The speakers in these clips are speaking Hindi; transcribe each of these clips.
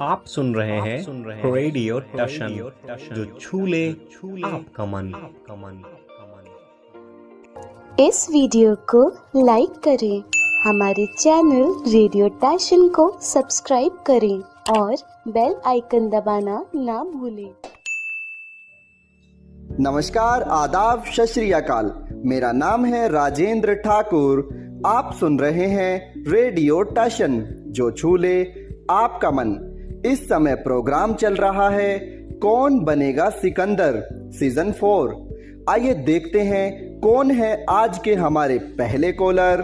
आप सुन रहे हैं रेडियो टशन जो छू ले आपका मन। इस वीडियो को लाइक करें, हमारे चैनल रेडियो टशन को सब्सक्राइब करें और बेल आइकन दबाना ना भूलें। नमस्कार, आदाब, सत श्री अकाल। मेरा नाम है राजेंद्र ठाकुर। आप सुन रहे हैं रेडियो टशन जो छू ले आपका मन। इस समय प्रोग्राम चल रहा है कौन बनेगा सिकंदर सीजन 4। आइए देखते हैं कौन है आज के हमारे पहले कॉलर।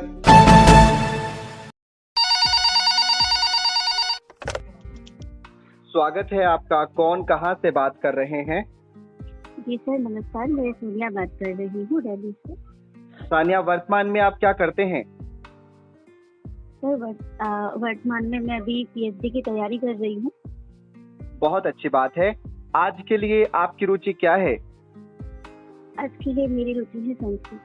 स्वागत है आपका। कौन कहां से बात कर रहे हैं? जी सर, नमस्कार। मैं सोनिया बात कर रही हूँ दिल्ली से। सानिया, वर्तमान में आप क्या करते हैं? सर वर्तमान में मैं अभी पीएचडी की तैयारी कर रही हूँ। बहुत अच्छी बात है। आज के लिए आपकी रुचि क्या है? आज के लिए मेरी रुचि है संस्कृत।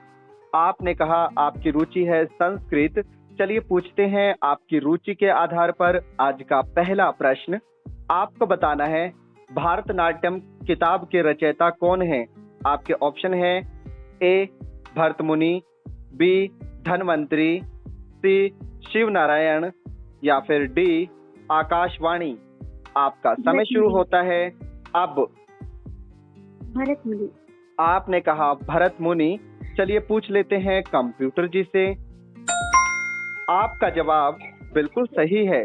आपने कहा आपकी रुचि है संस्कृत। चलिए पूछते हैं आपकी रुचि के आधार पर आज का पहला प्रश्न। आपको बताना है भारतनाट्यम किताब के रचयिता कौन है। आपके ऑप्शन है ए भरतमुनि, बी धन्वंतरी, सी शिव नारायण या फिर डी आकाशवाणी। आपका समय शुरू होता है अब। भरत मुनि। आपने कहा भरत मुनि। चलिए पूछ लेते हैं कंप्यूटर जी से। आपका जवाब बिल्कुल सही है।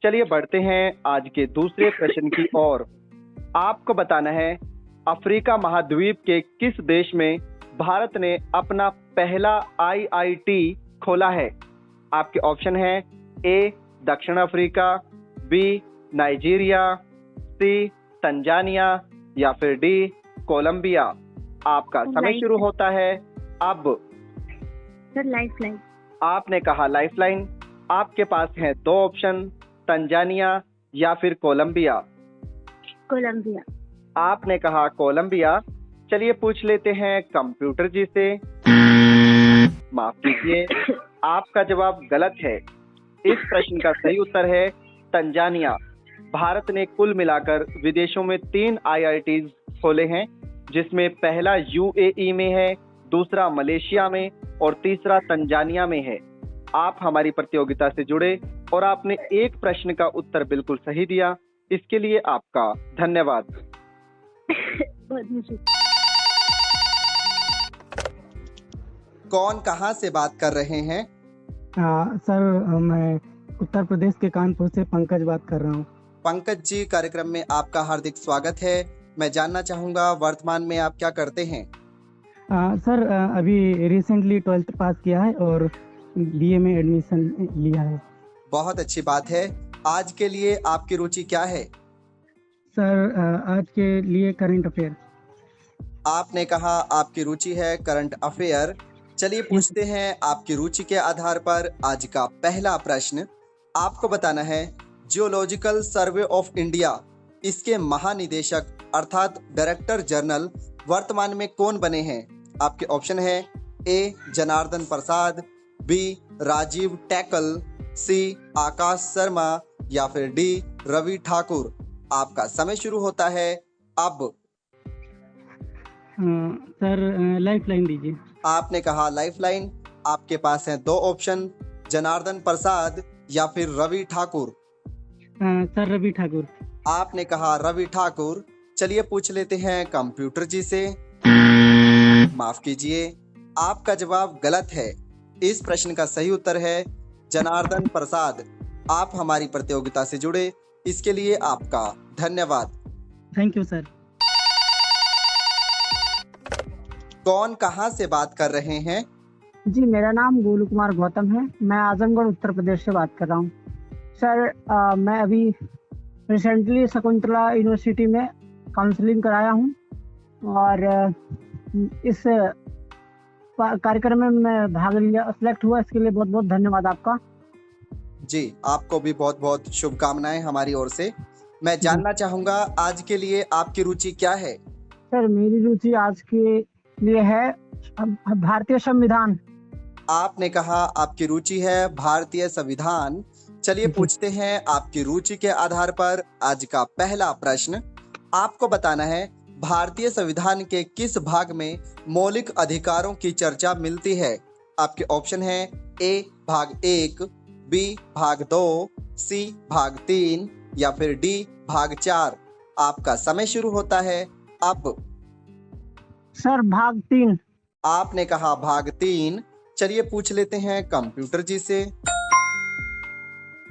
चलिए बढ़ते हैं आज के दूसरे प्रश्न की ओर। आपको बताना है अफ्रीका महाद्वीप के किस देश में भारत ने अपना पहला आईआईटी खोला है। आपके ऑप्शन है ए दक्षिण अफ्रीका, बी नाइजीरिया, सी तंजानिया या फिर डी कोलंबिया। आपका समय शुरू होता है अब। Sir lifeline. आपने कहा लाइफलाइन। आपके पास है दो ऑप्शन, तंजानिया या फिर कोलंबिया। कोलंबिया। आपने कहा कोलंबिया। चलिए पूछ लेते हैं कंप्यूटर जी से। माफ कीजिए, आपका जवाब गलत है। इस प्रश्न का सही उत्तर है तंजानिया। भारत ने कुल मिलाकर विदेशों में 3 आईआईटीज खोले हैं, जिसमें पहला यूएई में है, दूसरा मलेशिया में और तीसरा तंजानिया में है। आप हमारी प्रतियोगिता से जुड़े और आपने एक प्रश्न का उत्तर बिल्कुल सही दिया। इसके लिए आपका धन्यवाद। कौन कहां से बात कर रहे हैं? सर मैं उत्तर प्रदेश के कानपुर से पंकज बात कर रहा हूँ। पंकज जी, कार्यक्रम में आपका हार्दिक स्वागत है। मैं जानना चाहूंगा वर्तमान में आप क्या करते हैं? सर अभी रिसेंटली 12th पास किया है और बीए में एडमिशन लिया है। बहुत अच्छी बात है। आज के लिए आपकी रुचि क्या है? सर आज के लिए करंट अफेयर। आपने कहा आपकी रुचि है करंट अफेयर। चलिए पूछते हैं आपकी रुचि के आधार पर आज का पहला प्रश्न। आपको बताना है जियोलॉजिकल सर्वे ऑफ इंडिया, इसके महानिदेशक अर्थात डायरेक्टर जनरल वर्तमान में कौन बने हैं। आपके ऑप्शन है ए जनार्दन प्रसाद, बी राजीव टैकल, सी आकाश शर्मा या फिर डी रवि ठाकुर। आपका समय शुरू होता है अब। सर लाइफलाइन दीजिए। आपने कहा लाइफलाइन। आपके पास हैं दो ऑप्शन, जनार्दन प्रसाद या फिर रवि ठाकुर। सर रवि ठाकुर। आपने कहा रवि ठाकुर। चलिए पूछ लेते हैं कंप्यूटर जी से। माफ कीजिए, आपका जवाब गलत है। इस प्रश्न का सही उत्तर है जनार्दन प्रसाद। आप हमारी प्रतियोगिता से जुड़े, इसके लिए आपका धन्यवाद। Thank you sir. कौन कहां से बात कर रहे हैं? जी मेरा नाम गोलू कुमार गौतम है। मैं आजमगढ़ उत्तर प्रदेश से बात कर रहा हूँ। सर मैं अभी रिसेंटली शकुंतला यूनिवर्सिटी में काउंसलिंग कराया हूँ और इस कार्यक्रम में मैं भाग लिया, सिलेक्ट हुआ। इसके लिए बहुत बहुत धन्यवाद आपका। जी, आपको भी बहुत बहुत शुभकामनाएं हमारी ओर से। मैं जानना चाहूंगा आज के लिए आपकी रुचि क्या है? सर मेरी रुचि आज के लिए है भारतीय संविधान। आपने कहा आपकी रुचि है भारतीय संविधान। चलिए जी। पूछते हैं आपकी रुचि के आधार पर आज का पहला प्रश्न। आपको बताना है भारतीय संविधान के किस भाग में मौलिक अधिकारों की चर्चा मिलती है। आपके ऑप्शन है ए भाग 1, बी भाग 2, सी भाग 3 या फिर डी भाग 4। आपका समय शुरू होता है अब। सर भाग 3। आपने कहा भाग 3। चलिए पूछ लेते हैं कंप्यूटर जी से।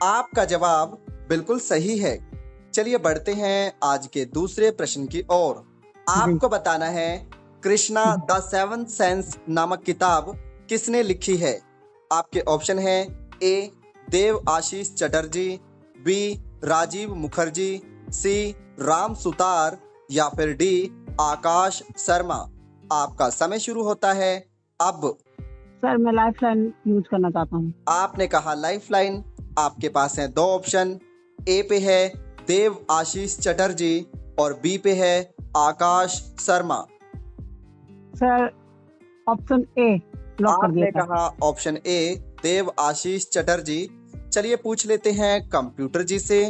आपका जवाब बिल्कुल सही है। चलिए बढ़ते हैं आज के दूसरे प्रश्न की ओर। आपको बताना है कृष्णा द सेवंथ सेंस नामक किताब किसने लिखी है। आपके ऑप्शन है ए देव आशीष चटर्जी, बी राजीव मुखर्जी, सी राम सुतार या फिर डी आकाश शर्मा। आपका समय शुरू होता है अब। सर मैं लाइफलाइन यूज करना चाहता हूँ। आपने कहा लाइफलाइन। आपके पास है दो ऑप्शन, ए पे है देव आशीष चटर्जी और बी पे है Akash Sharma. Sir option A lock कर दिया आपने था। कहा ऑप्शन ए देव आशीष चटर्जी। चलिए पूछ लेते हैं कंप्यूटर जी से।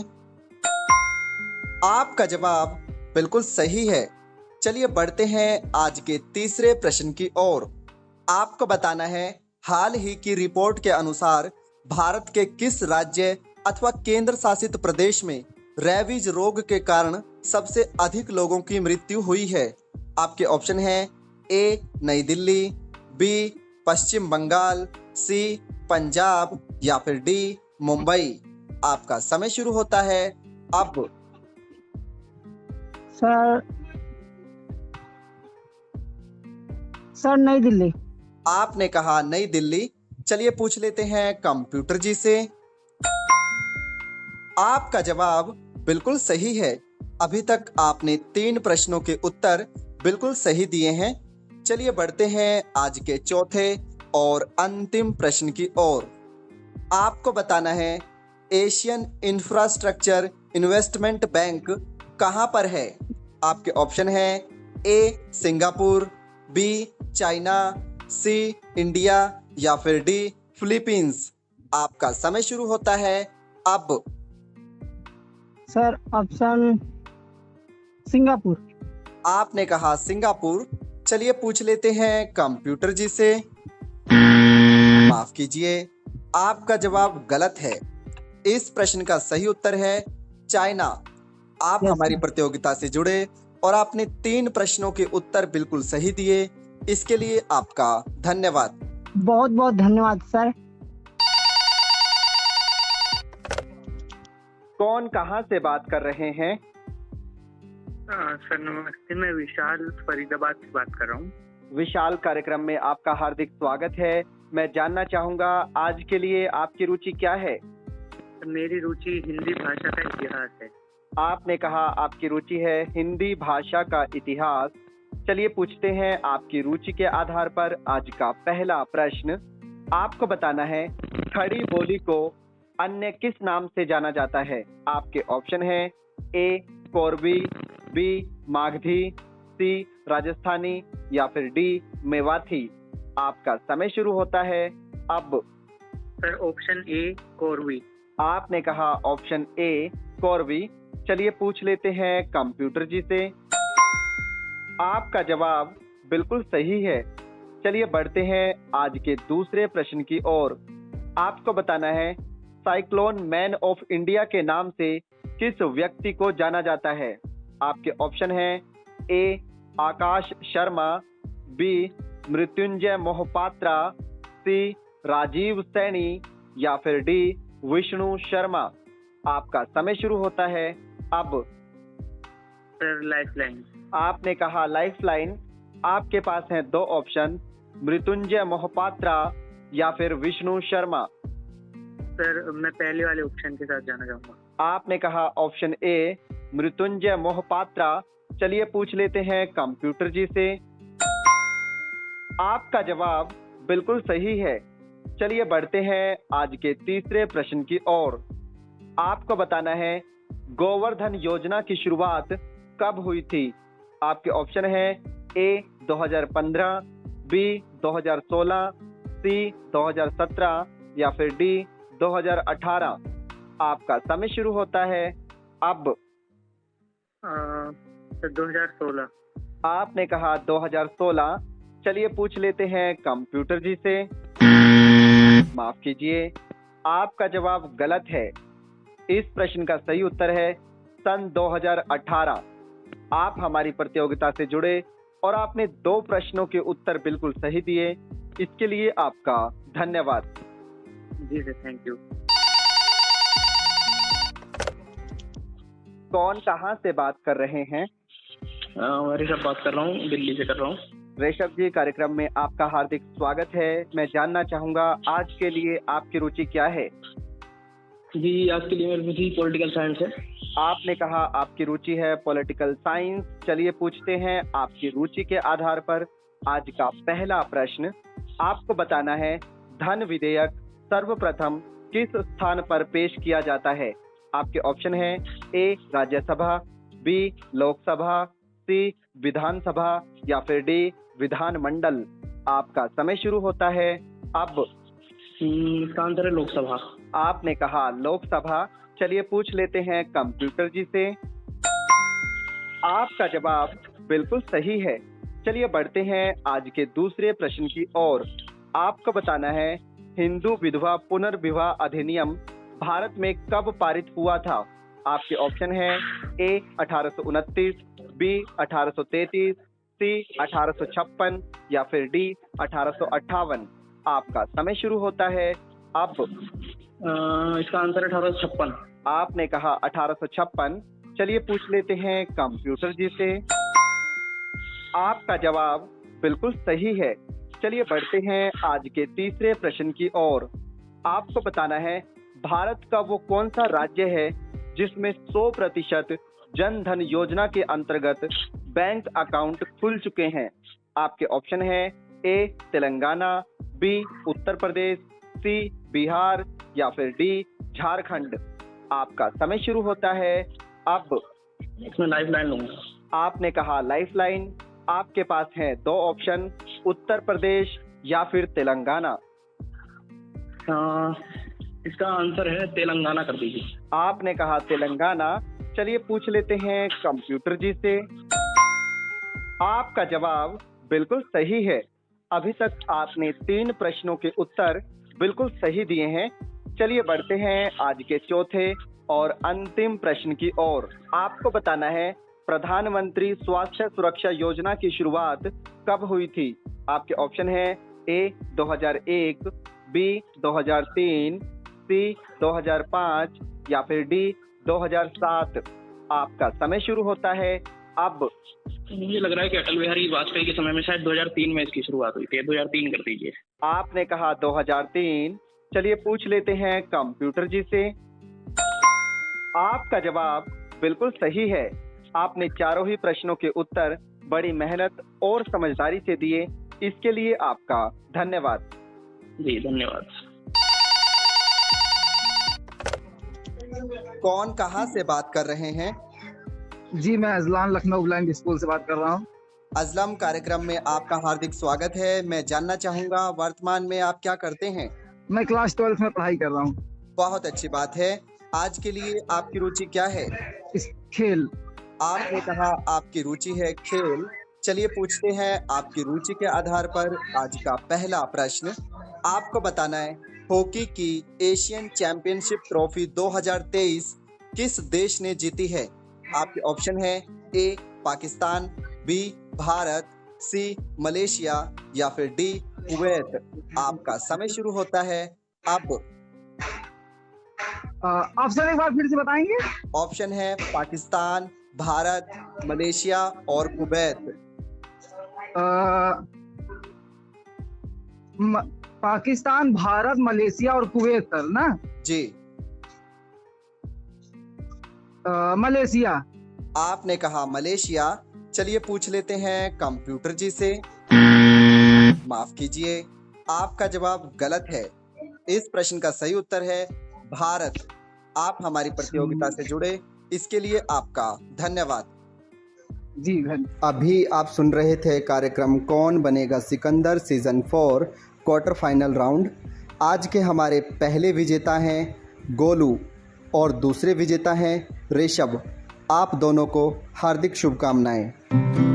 आपका जवाब बिल्कुल सही है। चलिए बढ़ते हैं आज के तीसरे प्रश्न की ओर। आपको बताना है हाल ही की रिपोर्ट के अनुसार भारत के किस राज्य अथवा केंद्र शासित प्रदेश में रेबीज रोग के कारण सबसे अधिक लोगों की मृत्यु हुई है। आपके ऑप्शन है ए नई दिल्ली, बी पश्चिम बंगाल, सी पंजाब या फिर डी मुंबई। आपका समय शुरू होता है अब। सर नई दिल्ली। आपने कहा नई दिल्ली। चलिए पूछ लेते हैं कंप्यूटर जी से। आपका जवाब बिल्कुल सही है। अभी तक आपने 3 प्रश्नों के उत्तर बिल्कुल सही दिए हैं। चलिए बढ़ते हैं आज के चौथे और अंतिम प्रश्न की ओर। आपको बताना है एशियन इंफ्रास्ट्रक्चर इन्वेस्टमेंट बैंक कहां पर है। आपके ऑप्शन है ए सिंगापुर, बी चाइना, सी इंडिया या फिर डी फिलीपींस। आपका समय शुरू होता है अब। Sir option Singapore. आपने कहा सिंगापुर। चलिए पूछ लेते हैं कंप्यूटर जी से। माफ कीजिए, आपका जवाब गलत है। इस प्रश्न का सही उत्तर है चाइना। आप हमारी प्रतियोगिता से जुड़े और आपने 3 प्रश्नों के उत्तर बिल्कुल सही दिए। इसके लिए आपका धन्यवाद। बहुत बहुत धन्यवाद सर। कौन कहां से बात कर रहे हैं? सर नमस्ते, मैं विशाल फरीदाबाद से बात कर रहा हूँ। विशाल, कार्यक्रम में आपका हार्दिक स्वागत है। मैं जानना चाहूंगा आज के लिए आपकी रुचि क्या है? मेरी रुचि हिंदी भाषा का इतिहास है। आपने कहा आपकी रुचि है हिंदी भाषा का इतिहास। चलिए पूछते हैं आपकी रुचि के आधार पर आज का पहला प्रश्न। आपको बताना है खड़ी बोली को अन्य किस नाम से जाना जाता है। आपके ऑप्शन है ए कोरबी, बी मागधी, सी राजस्थानी या फिर डी मेवाती। आपका समय शुरू होता है अब। सर ऑप्शन ए कोरवी। आपने कहा ऑप्शन ए कोरवी। चलिए पूछ लेते हैं कंप्यूटर जी से। आपका जवाब बिल्कुल सही है। चलिए बढ़ते हैं आज के दूसरे प्रश्न की ओर। आपको बताना है साइक्लोन मैन ऑफ इंडिया के नाम से किस व्यक्ति को जाना जाता है। आपके ऑप्शन है ए आकाश शर्मा, बी मृत्युंजय मोहपात्रा, सी राजीव सैनी या फिर डी विष्णु शर्मा। आपका समय शुरू होता है अब। Sir lifeline. आपने कहा लाइफलाइन। आपके पास हैं 2 ऑप्शन, मृत्युंजय मोहपात्रा या फिर विष्णु शर्मा। सर मैं पहले वाले ऑप्शन के साथ जाना चाहूंगा। आपने कहा ऑप्शन ए मृत्युंजय मोहपात्रा। चलिए पूछ लेते हैं कंप्यूटर जी से। आपका जवाब बिल्कुल सही है। चलिए बढ़ते हैं आज के तीसरे प्रश्न की ओर। आपको बताना है गोवर्धन योजना की शुरुआत कब हुई थी। आपके ऑप्शन है ए 2015, बी 2016, सी 2017 या फिर डी 2018। आपका समय शुरू होता है अब। सर 2016। आपने कहा 2016। चलिए पूछ लेते हैं कंप्यूटर जी से। माफ कीजिए, आपका जवाब गलत है। इस प्रश्न का सही उत्तर है सन 2018। आप हमारी प्रतियोगिता से जुड़े और आपने 2 प्रश्नों के उत्तर बिल्कुल सही दिए। इसके लिए आपका धन्यवाद। जी सर, थैंक यू। कौन कहाँ से बात कर रहे हैं? ऋषभ बात कर रहा हूँ, दिल्ली से कर रहा हूँ। ऋषभ जी, कार्यक्रम में आपका हार्दिक स्वागत है। मैं जानना चाहूंगा आज के लिए आपकी रुचि क्या है? जी, आज के लिए मेरी रुचि पॉलिटिकल साइंस है। आपने कहा आपकी रुचि है पॉलिटिकल साइंस। चलिए पूछते हैं आपकी रुचि के आधार पर आज का पहला प्रश्न। आपको बताना है धन विधेयक सर्वप्रथम किस स्थान पर पेश किया जाता है? आपके ऑप्शन है ए राज्यसभा, बी लोकसभा, सी विधानसभा या फिर डी विधानमंडल। आपका समय शुरू होता है अब। इसका आंसर है लोकसभा। आपने कहा लोकसभा। चलिए पूछ लेते हैं कंप्यूटर जी से। आपका जवाब बिल्कुल सही है। चलिए बढ़ते हैं आज के दूसरे प्रश्न की ओर। आपको बताना है हिंदू विधवा पुनर्विवाह अधिनियम भारत में कब पारित हुआ था? आपके ऑप्शन है ए 1829, बी 1833, सी 1856 या फिर डी 1858। आपका समय शुरू होता है अब। इसका आंसर है 1856। आपने कहा 1856। चलिए पूछ लेते हैं कंप्यूटर जी से। आपका जवाब बिल्कुल सही है। चलिए बढ़ते हैं आज के तीसरे प्रश्न की ओर। आपको बताना है भारत का वो कौन सा राज्य है जिसमें 100% जन धन योजना के अंतर्गत बैंक अकाउंट खुल चुके हैं? आपके ऑप्शन है ए तेलंगाना, बी उत्तर प्रदेश, सी बिहार या फिर डी झारखंड। आपका समय शुरू होता है अब। इसमें लाइफलाइन लूंगा। आपने कहा लाइफलाइन। आपके पास है 2 ऑप्शन, उत्तर प्रदेश या फिर तेलंगाना। इसका आंसर है तेलंगाना कर दीजिए। आपने कहा तेलंगाना। चलिए पूछ लेते हैं कंप्यूटर जी से। आपका जवाब बिल्कुल सही है। अभी तक आपने 3 प्रश्नों के उत्तर बिल्कुल सही दिए हैं। चलिए बढ़ते हैं आज के चौथे और अंतिम प्रश्न की ओर। आपको बताना है प्रधानमंत्री स्वास्थ्य सुरक्षा योजना की शुरुआत कब हुई थी? आपके ऑप्शन है ए 2001, बी 2003, सी 2005 या फिर डी 2007। आपका समय शुरू होता है अब। मुझे लग रहा है कि अटल बिहारी वाजपेयी के समय में शायद 2003 में इसकी शुरुआत हुई थी। 2003 कर दीजिए। आपने कहा 2003। चलिए पूछ लेते हैं कंप्यूटर जी से। आपका जवाब बिल्कुल सही है। आपने चारों ही प्रश्नों के उत्तर बड़ी मेहनत और समझदारी से दिए। इसके लिए आपका धन्यवाद। जी धन्यवाद। कौन कहाँ से बात कर रहे हैं? जी, मैं अजलान लखनऊ ब्लाइंड स्कूल से बात कर रहा हूँ। अजलम, कार्यक्रम में आपका हार्दिक स्वागत है। मैं जानना चाहूंगा वर्तमान में आप क्या करते हैं? मैं क्लास 12th में पढ़ाई कर रहा हूँ। बहुत अच्छी बात है। आज के लिए आपकी रुचि क्या है? खेल। आपने कहा आपकी रुचि है खेल। चलिए पूछते हैं आपकी रुचि के आधार पर आज का पहला प्रश्न। आपको बताना है हॉकी की एशियन चैंपियनशिप ट्रॉफी 2023 किस देश ने जीती है? आपके ऑप्शन है ए पाकिस्तान, बी भारत, सी मलेशिया या फिर डी कुवैत। आपका समय शुरू होता है अब। ऑप्शन एक बार फिर से बताएंगे? ऑप्शन है पाकिस्तान, भारत, मलेशिया और कुवैत। पाकिस्तान, भारत, मलेशिया और कुवैत ना? जी। मलेशिया। आपने कहा मलेशिया। चलिए पूछ लेते हैं कंप्यूटर जी से। माफ कीजिए, आपका जवाब गलत है। इस प्रश्न का सही उत्तर है भारत। आप हमारी प्रतियोगिता से जुड़े, इसके लिए आपका धन्यवाद। जी अभी आप सुन रहे थे कार्यक्रम कौन बनेगा Sikandar season 4 quarter final round. आज के हमारे पहले विजेता हैं गोलू। और दूसरे विजेता हैं ऋषभ। आप दोनों को हार्दिक शुभकामनाएं।